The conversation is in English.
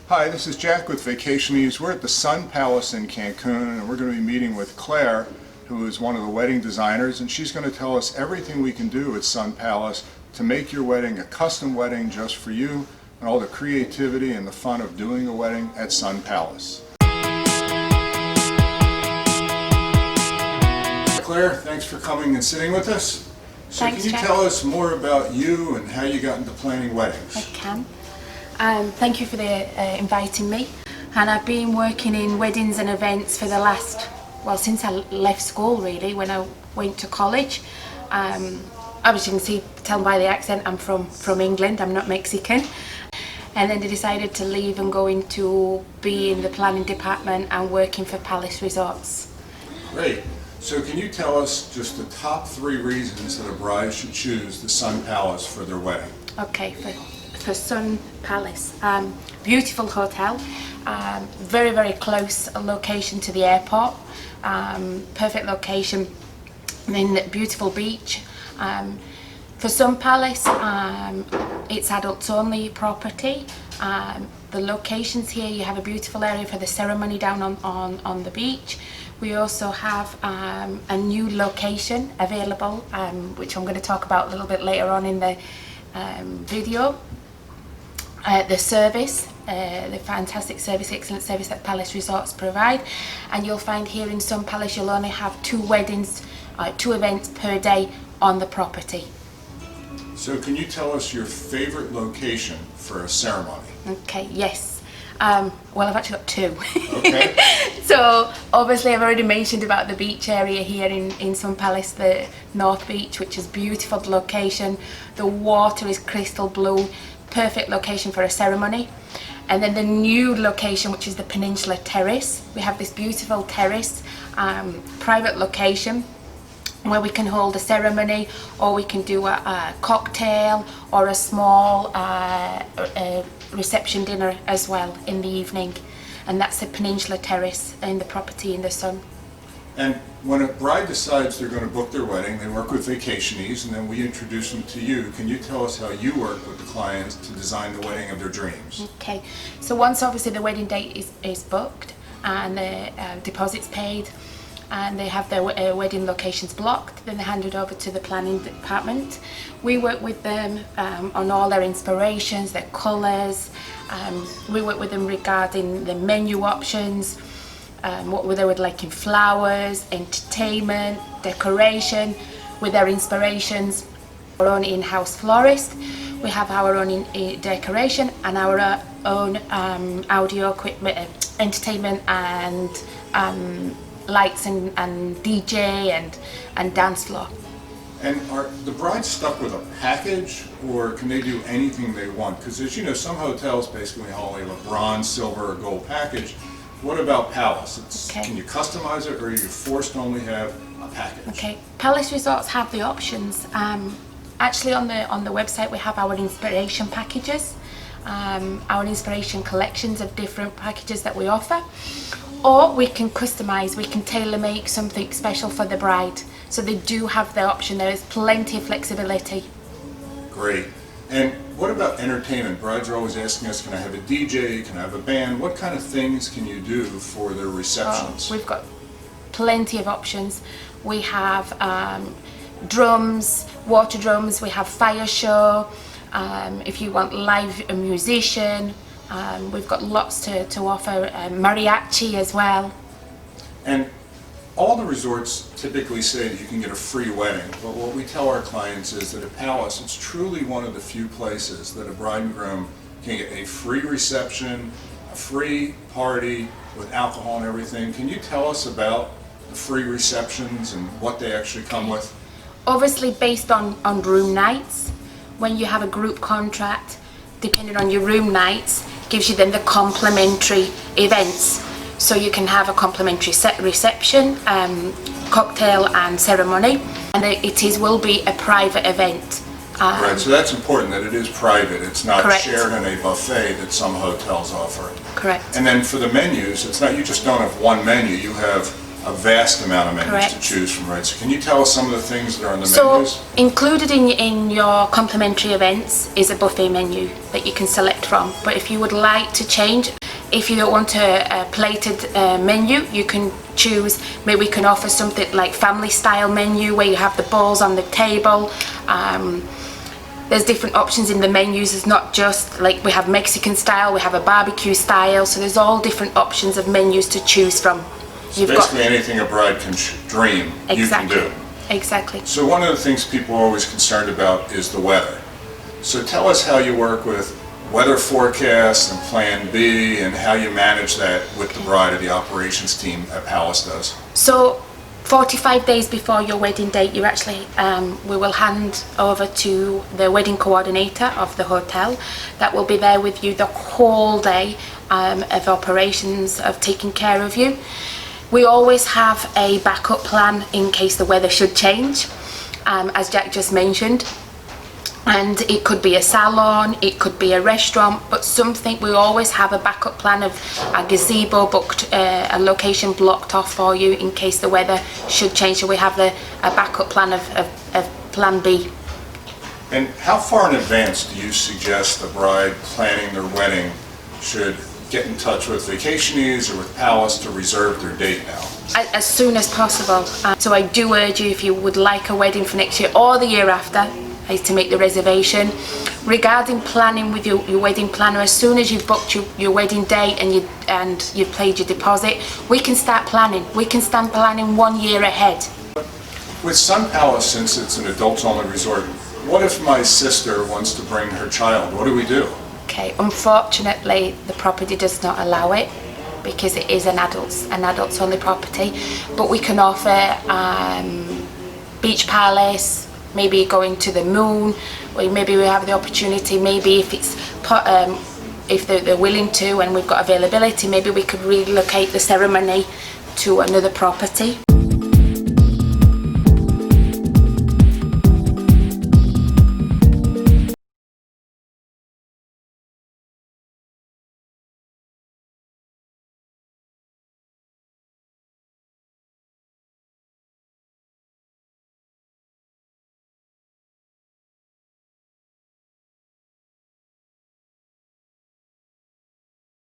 Hi, this is Jack with Vacationeeze. We're at the Sun Palace in Cancun, and we're going to be meeting with Claire, who is one of the wedding designers, and she's going to tell us everything we can do at Sun Palace to make your wedding a custom wedding just for you, and all the creativity and the fun of doing a wedding at Sun Palace. Claire, thanks for coming and sitting with us. So Thanks, can you Jack. tell us more about you and how you got into planning weddings? I can. Thank you for inviting me. And I've been working in weddings and events for the last, since I left school really, when I went to college. Obviously you can tell by the accent, I'm from England, I'm not Mexican. And then I decided to leave and go into be in the planning department and working for Palace Resorts. Great. So can you tell us just the top 3 reasons that a bride should choose the Sun Palace for their wedding? Okay, for Sun Palace, beautiful hotel, very, very close location to the airport, perfect location, and then beautiful beach. For Sun Palace, it's adults only property. The locations here, you have a beautiful area for the ceremony down on the beach. We also have a new location available, which I'm going to talk about a little bit later on in the video. The service, the fantastic service, excellent service that Palace Resorts provide, and you'll find here in Sun Palace you'll only have 2 weddings, 2 events per day on the property. So can you tell us your favorite location for a ceremony? Okay, yes. Well, I've actually got 2. Okay. So obviously I've already mentioned about the beach area here in Sun Palace, the North Beach, which is beautiful location. The water is crystal blue, perfect location for a ceremony. And then the new location, which is the Peninsula Terrace. We have this beautiful terrace, private location, where we can hold a ceremony, or we can do a cocktail or a small reception dinner as well in the evening. And that's the Peninsula Terrace in the property in the Sun. And when a bride decides they're going to book their wedding, they work with Vacationeeze, and then we introduce them to you. Can you tell us how you work with the clients to design the wedding of their dreams? Okay, so once obviously the wedding date is booked and the deposit's paid, and they have their wedding locations blocked, then they're handed over to the planning department. We work with them on all their inspirations, their colours. We work with them regarding the menu options, what they would like in flowers, entertainment, decoration, with their inspirations. Our own in-house florist. We have our own decoration and our own audio equipment, entertainment and lights and DJ and dance floor. And are the brides stuck with a package, or can they do anything they want? Because as you know, some hotels basically only have a bronze, silver, or gold package. What about Palace? Okay. Can you customize it, or are you forced to only have a package? Okay, Palace Resorts have the options. Actually on the website we have our inspiration packages, our inspiration collections of different packages that we offer. Or we can customize, we can tailor make something special for the bride. So they do have the option, there is plenty of flexibility. Great. And what about entertainment? Brides are always asking us, can I have a DJ, can I have a band? What kind of things can you do for their receptions? We've got plenty of options. We have drums, water drums, we have fire show. If you want live musician, we've got lots to offer, mariachi as well. And all the resorts typically say that you can get a free wedding, but what we tell our clients is that at Palace, it's truly one of the few places that a bride and groom can get a free reception, a free party with alcohol and everything. Can you tell us about the free receptions and what they actually come with? Obviously based on room nights. When you have a group contract, depending on your room nights, gives you then the complimentary events. So you can have a complimentary reception, cocktail and ceremony, and will be a private event. Right, so that's important that it is private. It's not Correct. shared in a buffet that some hotels offer. Correct. And then for the menus, it's not, you just don't have one menu, you have a vast amount of menus Correct. to choose from, right? So can you tell us some of the things that are on the So menus? included in your complimentary events is a buffet menu that you can select from. But if you would like to change, if you don't want a plated menu, you can choose, maybe we can offer something like family style menu where you have the bowls on the table. There's different options in the menus. It's not just like we have Mexican style, we have a barbecue style, so there's all different options of menus to choose from. So basically anything a bride can dream, Exactly. you can do. Exactly. So one of the things people are always concerned about is the weather. So tell us how you work with weather forecasts and Plan B and how you manage that with the bride or the operations team at Palace does. So 45 days before your wedding date, you actually, we will hand over to the wedding coordinator of the hotel that will be there with you the whole day of operations, of taking care of you. We always have a backup plan in case the weather should change, as Jack just mentioned. And it could be a salon, it could be a restaurant, but something, we always have a backup plan of a gazebo booked, a location blocked off for you in case the weather should change. So we have a backup plan of Plan B. And how far in advance do you suggest the bride planning their wedding should get in touch with Vacationeeze or with Palace to reserve their date now? As soon as possible. So I do urge you, if you would like a wedding for next year or the year after, is to make the reservation. Regarding planning with your wedding planner, as soon as you've booked your wedding date and you've paid your deposit, we can start planning. We can start planning 1 year ahead. With Sun Palace, since it's an adults-only resort, what if my sister wants to bring her child? What do we do? Okay, unfortunately, the property does not allow it because it is an adults-only property. But we can offer beach palace, maybe going to the moon, or maybe we have the opportunity, maybe if it's if they're willing to and we've got availability, maybe we could relocate the ceremony to another property.